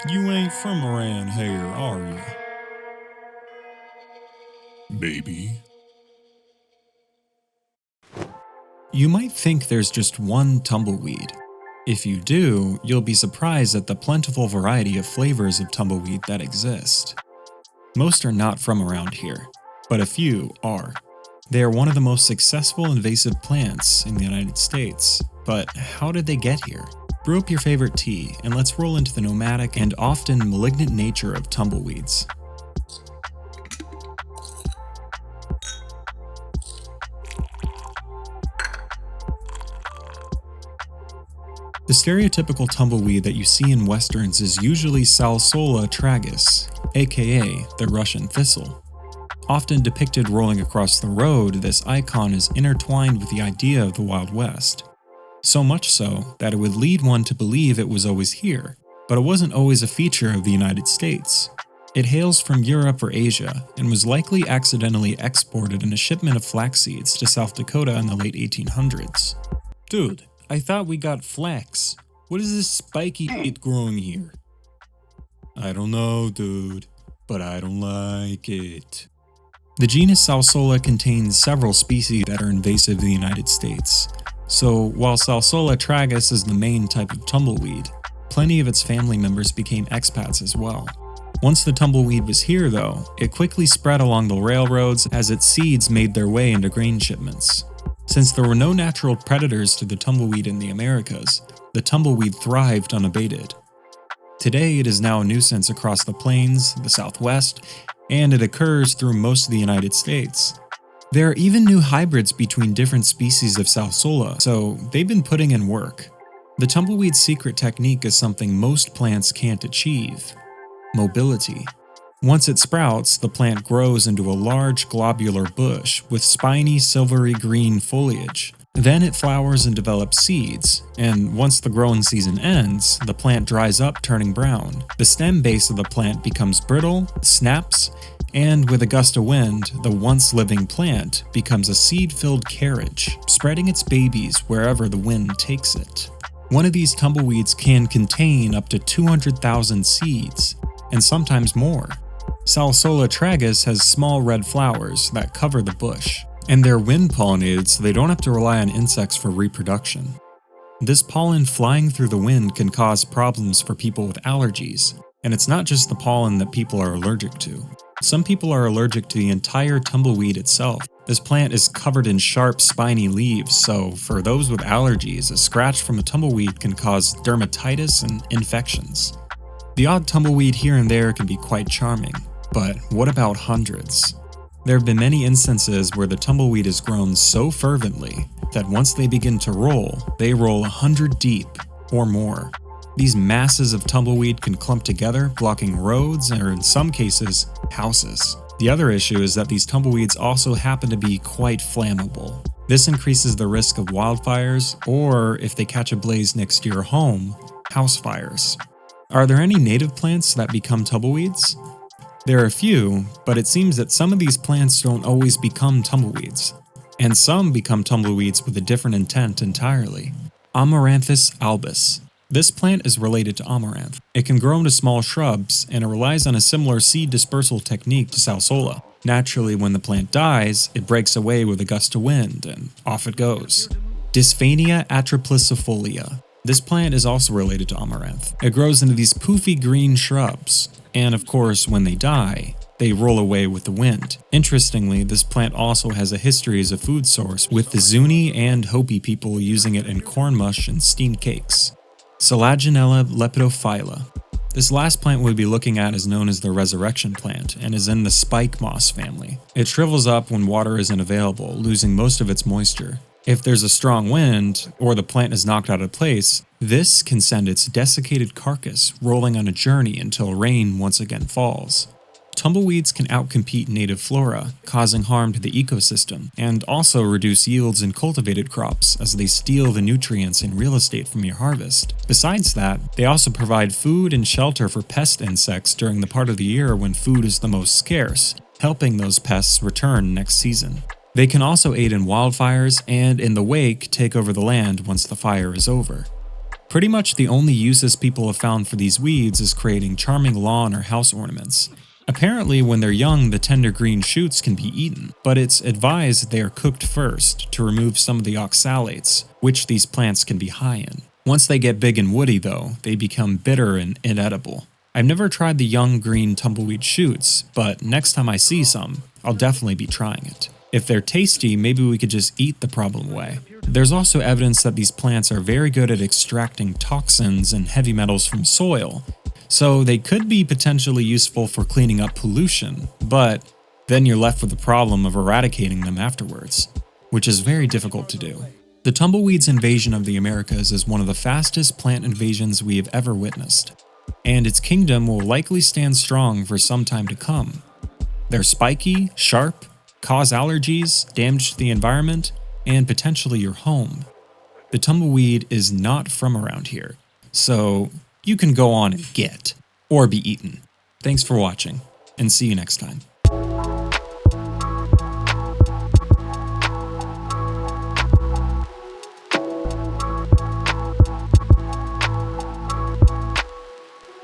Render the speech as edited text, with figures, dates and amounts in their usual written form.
You ain't from around here, are you? Baby. You might think there's just one tumbleweed. If you do, you'll be surprised at the plentiful variety of flavors of tumbleweed that exist. Most are not from around here, but a few are. They are one of the most successful invasive plants in the United States. But how did they get here? Brew up your favorite tea, and let's roll into the nomadic and often malignant nature of tumbleweeds. The stereotypical tumbleweed that you see in westerns is usually Salsola tragus, aka the Russian thistle. Often depicted rolling across the road, this icon is intertwined with the idea of the Wild West. So much so that it would lead one to believe it was always here, but it wasn't always a feature of the United States. It hails from Europe or Asia and was likely accidentally exported in a shipment of flax seeds to South Dakota in the late 1800s. Dude, I thought we got flax. What is this spiky shit growing here? I don't know, dude, but I don't like it. The genus Salsola contains several species that are invasive in the United States. So while Salsola tragus is the main type of tumbleweed, plenty of its family members became expats as well. Once the tumbleweed was here though, it quickly spread along the railroads as its seeds made their way into grain shipments. Since there were no natural predators to the tumbleweed in the Americas, the tumbleweed thrived unabated. Today it is now a nuisance across the plains, the Southwest, and it occurs through most of the United States. There are even new hybrids between different species of Salsola, so they've been putting in work. The tumbleweed's secret technique is something most plants can't achieve: mobility. Once it sprouts, the plant grows into a large globular bush with spiny silvery green foliage. Then it flowers and develops seeds, and once the growing season ends, the plant dries up, turning brown. The stem base of the plant becomes brittle, snaps, and with a gust of wind, the once living plant becomes a seed-filled carriage, spreading its babies wherever the wind takes it. One of these tumbleweeds can contain up to 200,000 seeds, and sometimes more. Salsola tragus has small red flowers that cover the bush, and they're wind-pollinated so they don't have to rely on insects for reproduction. This pollen flying through the wind can cause problems for people with allergies, and it's not just the pollen that people are allergic to. Some people are allergic to the entire tumbleweed itself. This plant is covered in sharp, spiny leaves, so for those with allergies, a scratch from a tumbleweed can cause dermatitis and infections. The odd tumbleweed here and there can be quite charming, but what about hundreds? There have been many instances where the tumbleweed is grown so fervently that once they begin to roll, they roll 100 deep or more. These masses of tumbleweed can clump together, blocking roads or, in some cases, houses. The other issue is that these tumbleweeds also happen to be quite flammable. This increases the risk of wildfires, or if they catch a blaze next to your home, house fires. Are there any native plants that become tumbleweeds? There are a few, but it seems that some of these plants don't always become tumbleweeds, and some become tumbleweeds with a different intent entirely. Amaranthus albus. This plant is related to amaranth. It can grow into small shrubs, and it relies on a similar seed dispersal technique to Salsola. Naturally, when the plant dies, it breaks away with a gust of wind, and off it goes. Dysphania atriplycifolia. This plant is also related to amaranth. It grows into these poofy green shrubs, and of course, when they die, they roll away with the wind. Interestingly, this plant also has a history as a food source, with the Zuni and Hopi people using it in corn mush and steamed cakes. Selaginella lepidophylla. This last plant we'll be looking at is known as the resurrection plant and is in the spike moss family. It shrivels up when water isn't available, losing most of its moisture. If there's a strong wind, or the plant is knocked out of place, this can send its desiccated carcass rolling on a journey until rain once again falls. Tumbleweeds can outcompete native flora, causing harm to the ecosystem, and also reduce yields in cultivated crops as they steal the nutrients and real estate from your harvest. Besides that, they also provide food and shelter for pest insects during the part of the year when food is the most scarce, helping those pests return next season. They can also aid in wildfires and, in the wake, take over the land once the fire is over. Pretty much the only uses people have found for these weeds is creating charming lawn or house ornaments. Apparently, when they're young, the tender green shoots can be eaten, but it's advised they are cooked first to remove some of the oxalates, which these plants can be high in. Once they get big and woody, though, they become bitter and inedible. I've never tried the young green tumbleweed shoots, but next time I see some, I'll definitely be trying it. If they're tasty, maybe we could just eat the problem away. There's also evidence that these plants are very good at extracting toxins and heavy metals from soil, so they could be potentially useful for cleaning up pollution, but then you're left with the problem of eradicating them afterwards, which is very difficult to do. The tumbleweed's invasion of the Americas is one of the fastest plant invasions we have ever witnessed, and its kingdom will likely stand strong for some time to come. They're spiky, sharp, cause allergies, damage to the environment, and potentially your home. The tumbleweed is not from around here, so you can go on and get, or be eaten. Thanks for watching, and see you next time.